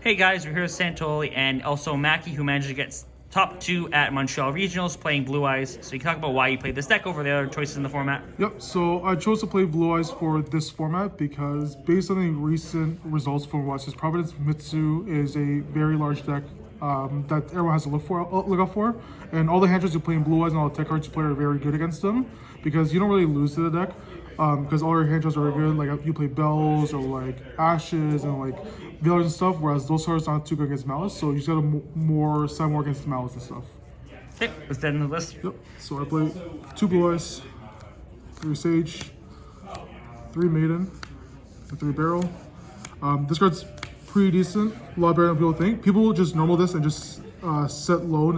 Hey guys, we're here with Santoli and also Mackey, who managed to get top 2 at Montreal Regionals playing Blue Eyes. So you can talk about why you played this deck over the other choices in the format. Yep, so I chose to play Blue Eyes for this format because based on the recent results from West's Providence, Mitsu is a very large deck that everyone has to look out for. And all the hand traps you play in Blue Eyes and all the tech cards you play are very good against them because you don't really lose to the deck. Because all your hand traps are good, like you play Bells or like Ashes and like Veilers and stuff, whereas those cards aren't too good against Malice, so you just gotta side more against Malice and stuff. Okay, what's that in the list? Yep, so I play 2 Blue Eyes, 3 Sage, 3 Maiden, and 3 Barrel. This card's pretty decent, a lot better than people think. People will just normal this and just set low,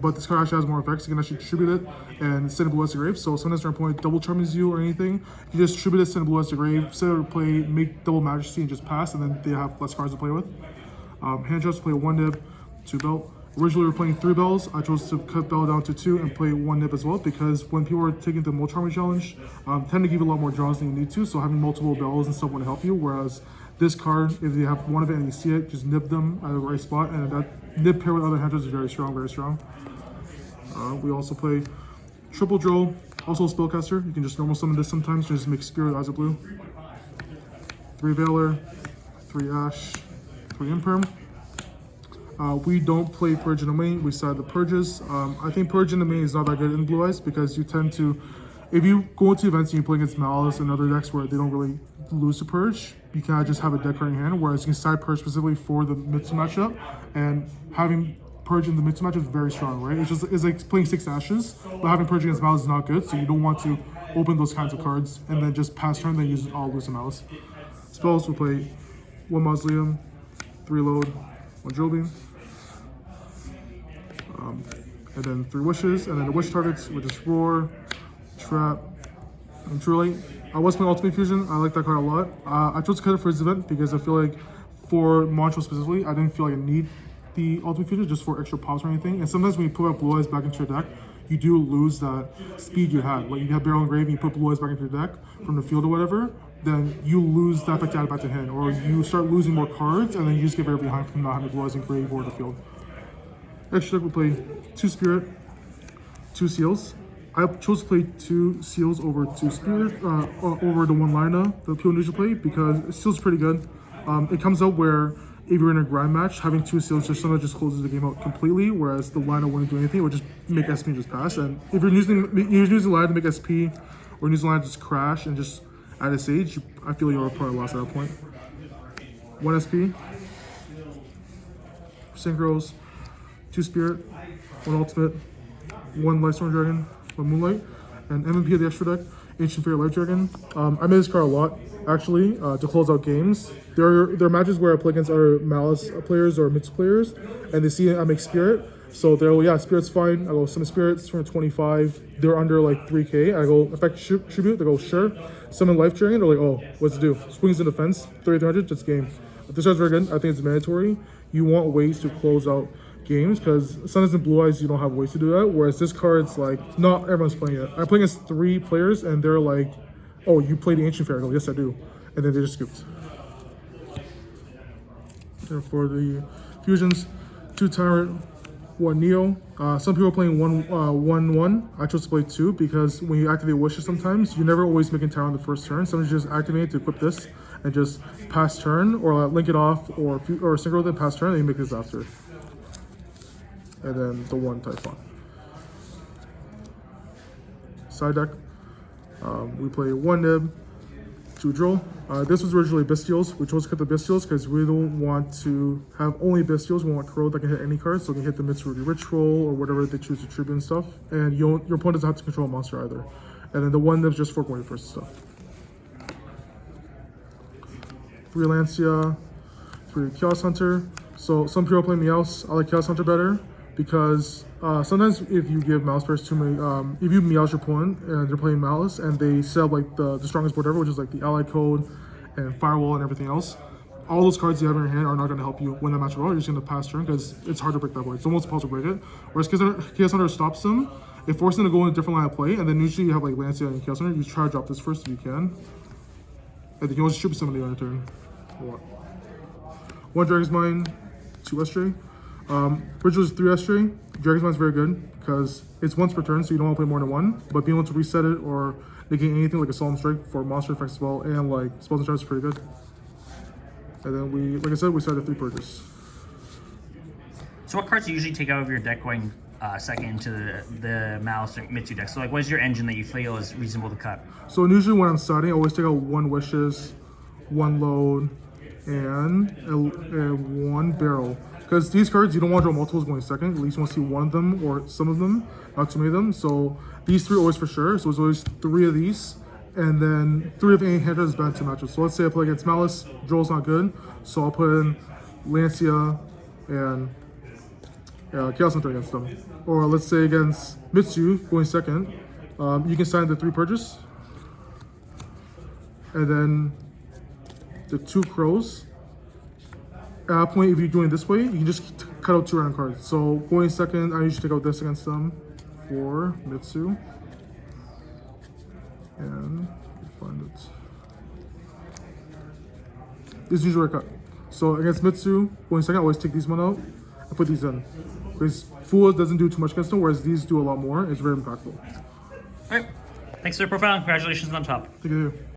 but this card actually has more effects. You can actually distribute it and send a Blue Eyes to grave. So sometimes your opponent double charms you or anything, you just distribute it, send a Blue Eyes to grave, set it to play, make double Majesty and just pass, and then they have less cards to play with. Hand traps play 1 nib, 2 belt. Originally we were playing 3 bells. I chose to cut bell down to 2 and play 1 nib as well because when people are taking the Multi Charming challenge, tend to give you a lot more draws than you need to. So having multiple bells and stuff would help you. Whereas this card, if you have one of it and you see it, just nib them at the right spot, and that nib pair with other hand traps is very strong, very strong. We also play triple drill, also a spellcaster. You can just normal summon this sometimes, just make Spirit Eyes of Blue. 3 Veiler, 3 Ash, 3 Imperm. We don't play Purge in the main, we side the Purges. I think Purge in the main is not that good in Blue Eyes because you tend to, if you go into events and you play against Malice and other decks where they don't really lose to Purge, you can just have a deck card in your hand, whereas you can side Purge specifically for the Mitsu matchup, and having Purge in the Mitsu matchup is very strong, right? It's like playing 6 Ashes, but having Purge against Malice is not good, so you don't want to open those kinds of cards and then just pass turn, then use all lose to Malice. Spells, we play 1 Mausoleum, 3 Load, 1 Drill Beam, and then 3 Wishes, and then the Wish targets, which is Roar, Trap, and Truly. I was playing Ultimate Fusion. I like that card a lot. I chose to cut it for this event because I feel like for Montreal specifically, I didn't feel like I need the Ultimate Fusion just for extra pops or anything. And sometimes when you put out Blue Eyes back into your deck, you do lose that speed you had. Like you have Barrel and Grave and you put Blue Eyes back into your deck from the field or whatever, then you lose that effect out back to hand. Or you start losing more cards and then you just get very behind from not having Blue Eyes in Grave or the field. Extra deck, we play 2 Spirit, 2 Seals. I chose to play 2 Seals over 2 Spirit, over the 1 Lina that people usually play because Seals is pretty good. It comes out where if you're in a grind match, having 2 Seals sometimes just closes the game out completely, whereas the Lina wouldn't do anything. It would just make SP and just pass. And if you're using Lina to make SP or using Lina to just crash and just add a Sage, I feel you're probably lost at that point. 1 SP, Synchros, 2 Spirit, 1 Ultimate, 1 Lightstorm Dragon, 1 Moonlight, and MVP of the extra deck, Ancient Fairy Light Dragon. I made this card a lot, actually, to close out games. There are matches where I play against other Malice players or Mitsu players, and they see I make Spirit, so they're like, yeah, Spirit's fine. I go, summon Spirits, turn 25, they're under like 3k. I go, effect Tribute, they go, sure. Summon Life Dragon, they're like, oh, what's to do? Swings in defense, 3300, just game. This card's very good, I think it's mandatory. You want ways to close out games because sometimes in Blue Eyes you don't have ways to do that, whereas this card's like not everyone's playing it. I play against 3 players and they're like, oh, you play the Ancient Fairy? I go, yes I do, and then they just scooped. And for the fusions, 2 Tyrant, 1 Neo. Some people are playing 1-1. I chose to play 2 because when you activate Wishes sometimes you're never always making Tyrant the first turn. Sometimes you just activate it to equip this and just pass turn, or link it off, or synchro with it, pass turn, and you make this after. And then the 1 Typhon. Side deck, we play 1 Nib, 2 Drill. This was originally Bestials. We chose to cut the Bestials because we don't want to have only Bestials. We want Crow that can hit any card, so we can hit the Mitsu Ritual or whatever they choose to tribute and stuff. And your opponent doesn't have to control a monster either. And then the 1 Nib's just for going first stuff. 3 Lancia, 3 Chaos Hunter. So some people play Meowth. I like Chaos Hunter better because sometimes if you give Malice players too many, if you Meowth your opponent and they're playing Malice and they set up like the strongest board ever, which is like the Ally Code and Firewall and everything else, all those cards you have in your hand are not going to help you win that match at all. You're just going to pass turn because it's hard to break that board. It's almost impossible to break it. Whereas Chaos Hunter stops them, it forces them to go in a different line of play, and then usually you have like Lancia and Chaos Hunter. You try to drop this first if you can, and then you can always tribute somebody on your turn. 1 Dragon's Mine, 2 SJ. Bridge was 3 SJ. Dragon's Mind is very good because it's once per turn, so you don't want to play more than one. But being able to reset it or negate anything like a Solemn Strike for monster effects as well, and like spells and charms is pretty good. And then we, like I said, we started 3 purges. So what cards do you usually take out of your deck going second into the Malice or Mitsu deck? So like, what is your engine that you feel is reasonable to cut? So usually when I'm starting, I always take out 1 Wishes, 1 Load, and 1 Barrel. Because these cards, you don't want to draw multiples going second. At least you want to see one of them or some of them, not too many of them. So these 3 always for sure. So it's always 3 of these. And then 3 of any hand is bad 2 matches. So let's say I play against Malice, Droll's not good. So I'll put in Lancia and Chaos Hunter against them. Or let's say against Mitsu, going second, you can sign the 3 purges. And then the 2 crows. At that point, if you're doing it this way, you can just cut out 2 random cards. So going second, I usually take out this against them for Mitsu. And find it. This is usually where I cut. So against Mitsu, going second, I always take these one out and put these in. Because Fool doesn't do too much against them, whereas these do a lot more. It's very impactful. All right. Thanks for the profile. Congratulations on top. Thank you.